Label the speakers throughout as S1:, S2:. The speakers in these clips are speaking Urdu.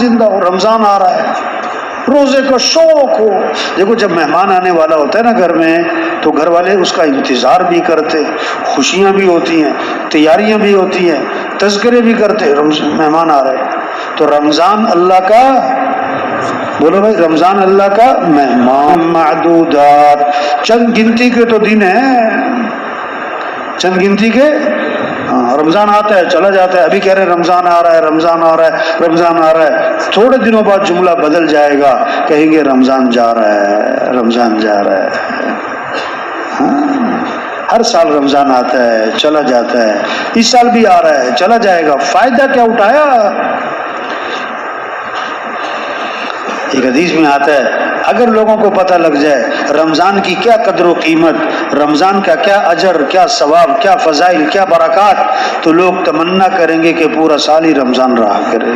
S1: زندہ ہو، رمضان آ رہا ہے، روزے کا شوق ہو. دیکھو جب مہمان آنے والا ہوتا ہے نا گھر میں تو گھر والے اس کا انتظار بھی کرتے، خوشیاں بھی ہوتی ہیں، تیاریاں بھی ہوتی ہیں، تذکرے بھی کرتے، مہمان آ رہے ہیں. تو رمضان اللہ کا، بولو بھائی، رمضان اللہ کا مہمان. معدودات، چند گنتی کے تو دن ہیں، چند گنتی کے. رمضان آتا ہے چلا جاتا ہے، ابھی کہہ رہے ہیں رمضان آ رہا ہے، رمضان آ رہا ہے، رمضان آ رہا ہے. تھوڑے دنوں بعد جملہ بدل جائے گا، کہیں گے رمضان جا رہا ہے، رمضان جا رہا ہے. ہر سال رمضان آتا ہے چلا جاتا ہے، اس سال بھی آ رہا ہے چلا جائے گا، فائدہ کیا اٹھایا؟ ایک حدیث میں آتا ہے اگر لوگوں کو پتہ لگ جائے رمضان کی کیا قدر و قیمت، رمضان کا کیا اجر، کیا ثواب، کیا فضائل، کیا برکات، تو لوگ تمنا کریں گے کہ پورا سال ہی رمضان رہا کرے.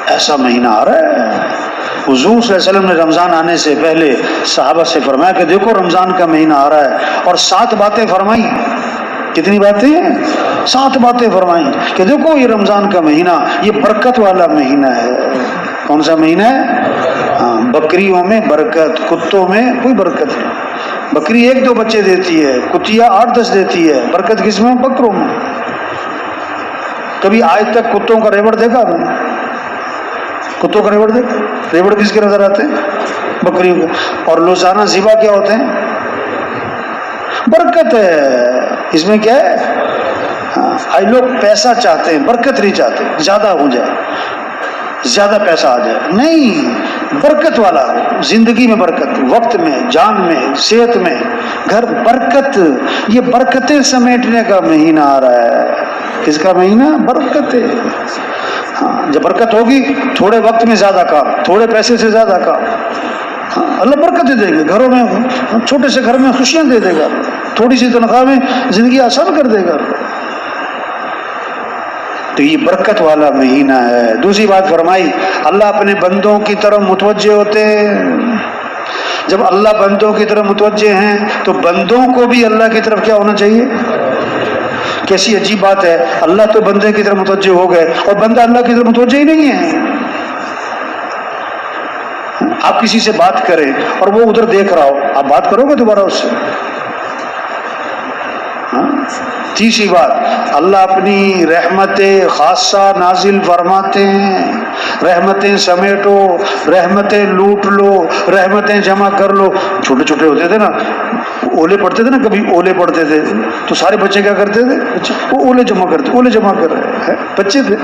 S1: ایسا مہینہ آ رہا ہے. حضور صلی اللہ علیہ وسلم نے رمضان آنے سے پہلے صحابہ سے فرمایا کہ دیکھو رمضان کا مہینہ آ رہا ہے، اور 7 باتیں فرمائیں. کتنی باتیں؟ 7 باتیں فرمائیں کہ دیکھو یہ رمضان کا مہینہ یہ برکت والا مہینہ ہے. کون سا مہینہ ہے؟ بکریوں میں برکت، کتوں میں کوئی برکت نہیں. بکری 1-2 بچے دیتی ہے، کتیا 8-10 دیتی ہے. برکت کس میں؟ بکروں میں. کبھی آج تک کتوں کا ریوڑ دیکھا آپ نے؟ کتوں کا ریوڑ دیکھا؟ ریوڑ کس کے نظر آتے ہیں؟ بکریوں کے. اور روزانہ ذبح کیا ہوتے ہیں؟ برکت ہے. اس میں کیا ہے؟ آج لوگ پیسہ چاہتے ہیں، برکت نہیں چاہتے. زیادہ ہو جائے، زیادہ پیسہ آ جائے، نہیں، برکت والا ہو. زندگی میں برکت، وقت میں، جان میں، صحت میں، گھر برکت. یہ برکتیں سمیٹنے کا مہینہ آ رہا ہے. کس کا مہینہ؟ برکت ہے. جب برکت ہوگی تھوڑے وقت میں زیادہ کام، تھوڑے پیسے سے زیادہ کام. اللہ برکت دے گا. گھروں میں، چھوٹے سے گھر میں خوشیاں دے دے گا. تھوڑی سی تنخواہ میں زندگی آسان کر دے گا. تو یہ برکت والا مہینہ ہے. دوسری بات فرمائی اللہ اپنے بندوں کی طرف متوجہ ہوتے ہیں. جب اللہ بندوں کی طرف متوجہ ہیں تو بندوں کو بھی اللہ کی طرف کیا ہونا چاہیے؟ کیسی عجیب بات ہے، اللہ تو بندے کی طرف متوجہ ہو گئے اور بندہ اللہ کی طرف متوجہ ہی نہیں ہے. آپ کسی سے بات کریں اور وہ ادھر دیکھ رہا ہو، آپ بات کرو گے دوبارہ اس سے؟ تیسری بات، اللہ اپنی رحمت خاصہ نازل فرماتے ہیں. رحمتیں سمیٹو، رحمتیں لوٹ لو، رحمتیں جمع کر لو. چھوٹے چھوٹے ہوتے تھے نا، اولے پڑھتے تھے نا، کبھی اولے پڑھتے تھے تو سارے بچے کیا کرتے تھے؟ وہ اولے جمع کرتے، اولے جمع کر رہے ہیں، بچے تھے.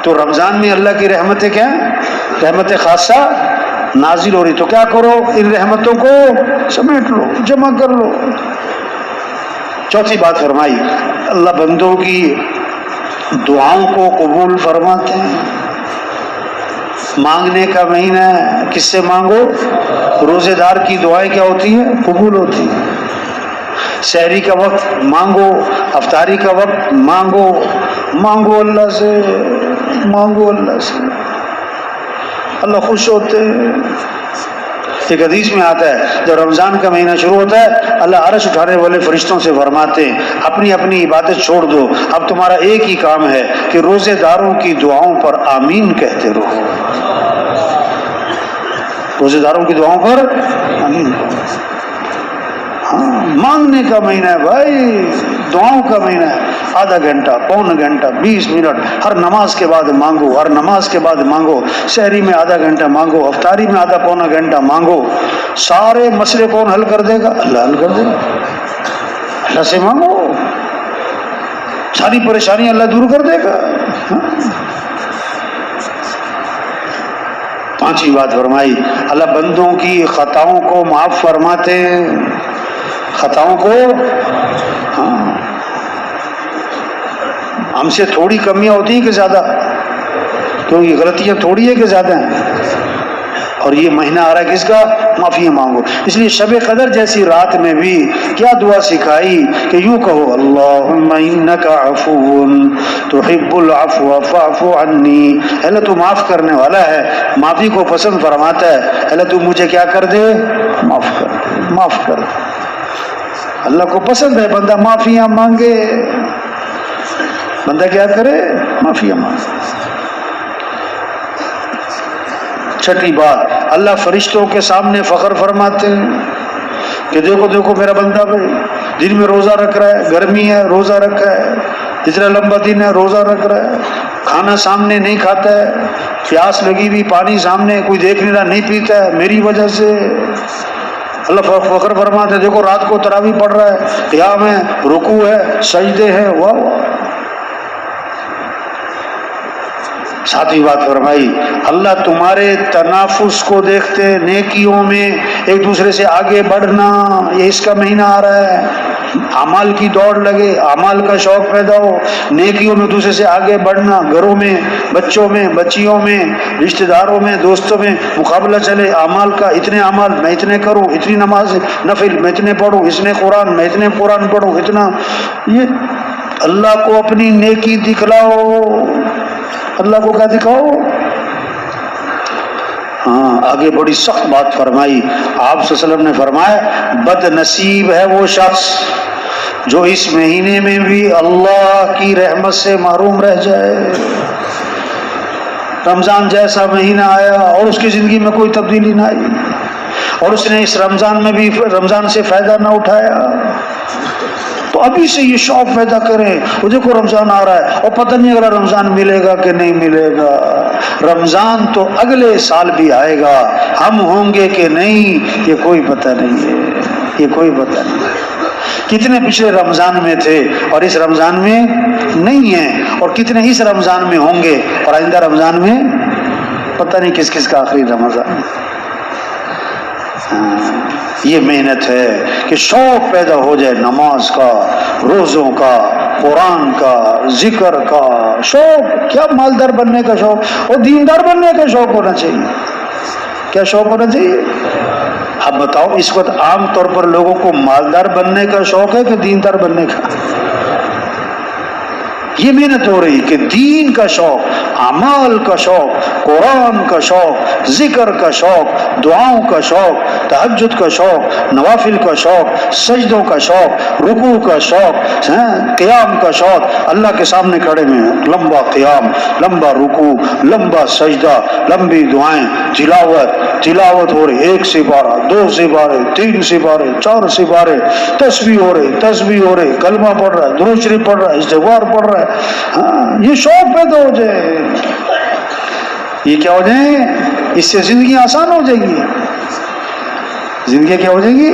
S1: تو رمضان میں اللہ کی رحمتیں کیا ہیں؟ رحمت خاصہ نازل ہو رہی. تو کیا کرو؟ ان رحمتوں کو سمیٹ لو، جمع کر لو. چوتھی بات فرمائی اللہ بندوں کی دعاؤں کو قبول فرماتے ہیں. مانگنے کا مہینہ ہے، کس سے مانگو؟ روزے دار کی دعائیں کیا ہوتی ہیں؟ قبول ہوتی ہیں. سحری کا وقت مانگو، افطاری کا وقت مانگو. مانگو اللہ سے، مانگو اللہ سے، اللہ خوش ہوتے ہیں. ایک حدیث میں آتا ہے جب رمضان کا مہینہ شروع ہوتا ہے اللہ عرش اٹھانے والے فرشتوں سے فرماتے ہیں اپنی اپنی عبادت چھوڑ دو، اب تمہارا ایک ہی کام ہے کہ روزے داروں کی دعاؤں پر آمین کہتے رہو. روزے داروں کی دعاؤں پر آمین. مانگنے کا مہینہ ہے بھائی، دعاؤں کا مہینہ ہے. آدھا گھنٹہ، پونا گھنٹہ، 20 منٹ ہر نماز کے بعد مانگو، ہر نماز کے بعد مانگو. سحری میں آدھا گھنٹہ مانگو، افطاری میں آدھا پونا گھنٹہ مانگو. سارے مسئلے کون حل کر دے گا؟ اللہ حل کر دے گا. اللہ سے مانگو، ساری پریشانی اللہ دور کر دے گا. پانچویں بات فرمائی اللہ بندوں کی خطاؤں کو معاف فرماتے ہیں. خطاؤں کو، ہم سے تھوڑی کمیاں ہوتی ہیں کہ زیادہ؟ کیونکہ غلطیاں تھوڑی ہے کہ زیادہ ہیں. اور یہ مہینہ آ رہا ہے کس کا؟ معافی مانگو. اس لیے شب قدر جیسی رات میں بھی کیا دعا سکھائی کہ یوں کہو اللہم انک عفو تحب العفو فاعف عنی. اللہ تو معاف کرنے والا ہے، معافی کو پسند فرماتا ہے. اللہ تو مجھے کیا کر دے؟ معاف کر دے، معاف کر دے. اللہ کو پسند ہے بندہ معافیاں مانگے. بندہ کیا کرے؟ معافیاں مانگے. چھٹی بات، اللہ فرشتوں کے سامنے فخر فرماتے ہیں کہ دیکھو دیکھو میرا بندہ بھائی دن میں روزہ رکھ رہا ہے، گرمی ہے روزہ رکھا ہے، اتنا لمبا دن ہے روزہ رکھ رہا ہے، کھانا سامنے نہیں کھاتا ہے، پیاس لگی ہوئی پانی سامنے کوئی دیکھ نہیں رہا نہیں پیتا ہے میری وجہ سے۔ اللہ فخر فرماتے ہیں دیکھو رات کو تراویح پڑھ رہا ہے، قیام ہے، رکوع ہے، سجدے ہیں، واہ واہ۔ ساتھی بات فرمائی اللہ تمہارے تنافس کو دیکھتے ہیں، نیکیوں میں ایک دوسرے سے آگے بڑھنا، یہ اس کا مہینہ آ رہا ہے، اعمال کی دوڑ لگے، اعمال کا شوق پیدا ہو، نیکیوں میں دوسرے سے آگے بڑھنا، گھروں میں، بچوں میں، بچیوں میں، رشتہ داروں میں، دوستوں میں مقابلہ چلے اعمال کا، اتنے اعمال میں اتنے کروں، اتنی نماز نفل میں اتنے پڑھوں، اتنے قرآن میں اتنے قرآن پڑھوں، اتنا، یہ اللہ کو اپنی نیکی دکھلاؤ۔ اللہ کو کیا دکھاؤ؟ ہاں آگے بڑی سخت بات فرمائی آپ صلی اللہ علیہ وسلم نے فرمایا بد نصیب ہے وہ شخص جو اس مہینے میں بھی اللہ کی رحمت سے محروم رہ جائے۔ رمضان جیسا مہینہ آیا اور اس کی زندگی میں کوئی تبدیلی نہ آئی، اور اس نے اس رمضان میں بھی رمضان سے فائدہ نہ اٹھایا، تو ابھی سے یہ شوق پیدا کریں وہ دیکھو رمضان آ رہا ہے اور پتہ نہیں اگلا رمضان ملے گا کہ نہیں ملے گا، رمضان تو اگلے سال بھی آئے گا، ہم ہوں گے کہ نہیں یہ کوئی پتہ نہیں ہے، یہ کوئی پتہ نہیں ہے۔ کتنے پچھلے رمضان میں تھے اور اس رمضان میں نہیں ہیں، اور کتنے اس رمضان میں ہوں گے اور آئندہ رمضان میں پتہ نہیں کس کس کا آخری رمضان۔ یہ محنت ہے کہ شوق پیدا ہو جائے نماز کا، روزوں کا، قرآن کا، ذکر کا شوق، کیا مالدار بننے کا شوق اور دیندار بننے کا شوق ہونا چاہیے۔ کیا شوق ہونا چاہیے؟ اب بتاؤ اس وقت عام طور پر لوگوں کو مالدار بننے کا شوق ہے کہ دیندار بننے کا؟ یہ محنت ہو رہی کہ دین کا شوق، اعمال کا شوق، قرآن کا شوق، ذکر کا شوق، دعاؤں کا شوق، تہجد کا شوق، نوافل کا شوق، سجدوں کا شوق، رکوع کا شوق، قیام کا شوق، اللہ کے سامنے کھڑے میں لمبا قیام، لمبا رکوع، لمبا سجدہ، لمبی دعائیں، تلاوت ہو رہی، 1 سپارہ، 2 سپارے، 3 سپارے، 4 سپارے، تسبیح ہو رہی، کلمہ پڑھ رہا ہے، درود شریف پڑھ رہا ہے، استغفار پڑھ رہا ہے۔ ہاں یہ شوق پیدا ہو جائے، یہ کیا ہو جائے، اس سے زندگی آسان ہو جائے گی، زندگی کیا ہو جائے گی۔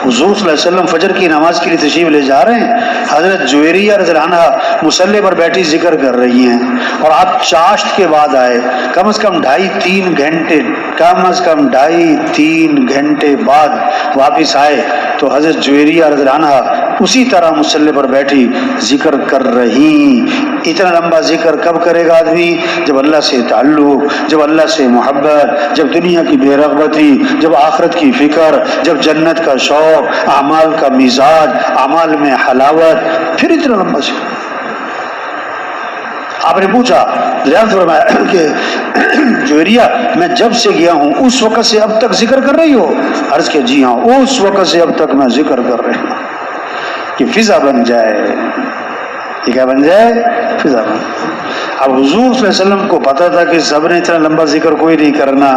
S1: حضور صلی اللہ علیہ وسلم فجر کی نماز کے لیے تشریف لے جا رہے ہیں، حضرت جویریہ رضی اللہ عنہا مصلی پر بیٹھی ذکر کر رہی ہیں، اور آپ چاشت کے بعد آئے، کم از کم 2.5-3 گھنٹے، کم از کم 2.5-3 گھنٹے بعد واپس آئے، تو حضرت جویریہ رضی اللہ عنہا اسی طرح مصلی پر بیٹھی ذکر کر رہی۔ اتنا لمبا ذکر کب کرے گا آدمی؟ جب اللہ سے تعلق، جب اللہ سے محبت، جب دنیا کی بے رغبتی، جب آخرت کی فکر، جب جنت کا شوق، اعمال کا مزاج، اعمال میں حلاوت، پھر اتنا لمبا ذکر۔ آپ نے پوچھا فرمایا کہ جویریہ میں جب سے گیا ہوں اس وقت سے اب تک ذکر کر رہی ہو؟ عرض کہ جی ہاں، اس وقت سے اب تک میں ذکر کر رہی ہوں، کہ فضا بن جائے، یہ کیا بن جائے؟ فضا بن جائے۔ اب حضور صلی اللہ علیہ وسلم کو پتا تھا کہ سب نے اتنا لمبا ذکر کوئی نہیں کرنا،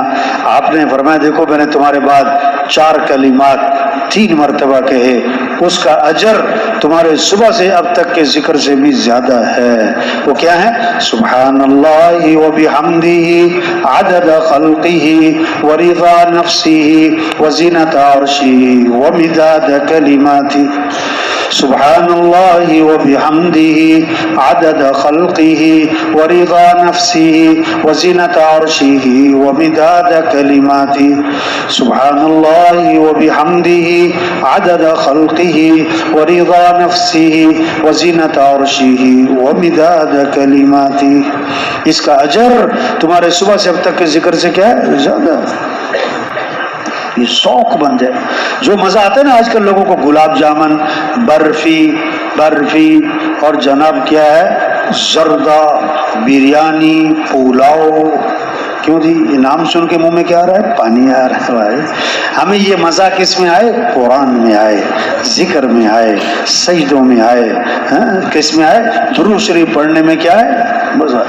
S1: آپ نے فرمایا دیکھو میں نے تمہارے بعد 4 کلمات 3 مرتبہ کہے، اس کا اجر تمہارے صبح سے اب تک کے ذکر سے بھی زیادہ ہے۔ وہ کیا ہے؟ سبحان اللہ وبحمدہ عدد خلقہ ورضا نفسہ وزینۃ عرشہ ومداد کلماتہ۔ سبحان اللہ وبحمدہ عدد خلقہ ورضا نفسہ وزینۃ عرشہ ومداد کلماتہ۔ سبحان اللہ وبحمدہ عدد خلقہ ورضا نفسہ وزینۃ عرشہ ومداد کلماتہ۔ اس کا اجر تمہارے صبح سے اب تک کے ذکر سے کیا ہے؟ زیادہ۔ یہ شوق بن جائے، جو مزہ آتا ہے نا آج کل لوگوں کو، گلاب جامن، برفی اور جناب کیا ہے، زردہ، بریانی، پلاؤ، کیوں جی یہ نام سن کے منہ میں کیا آ رہا ہے؟ پانی آ رہا ہے۔ ہمیں یہ مزہ کس میں آئے؟ قرآن میں آئے، ذکر میں آئے، سجدوں میں آئے، کس میں آئے؟ درود شریف پڑھنے میں کیا ہے مزہ،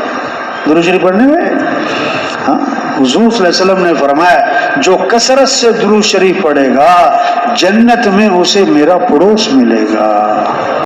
S1: درود شریف پڑھنے میں۔ ہاں حضور صلی اللہ علیہ وسلم نے فرمایا جو کثرت سے درود شریف پڑھے گا جنت میں اسے میرا پڑوس ملے گا۔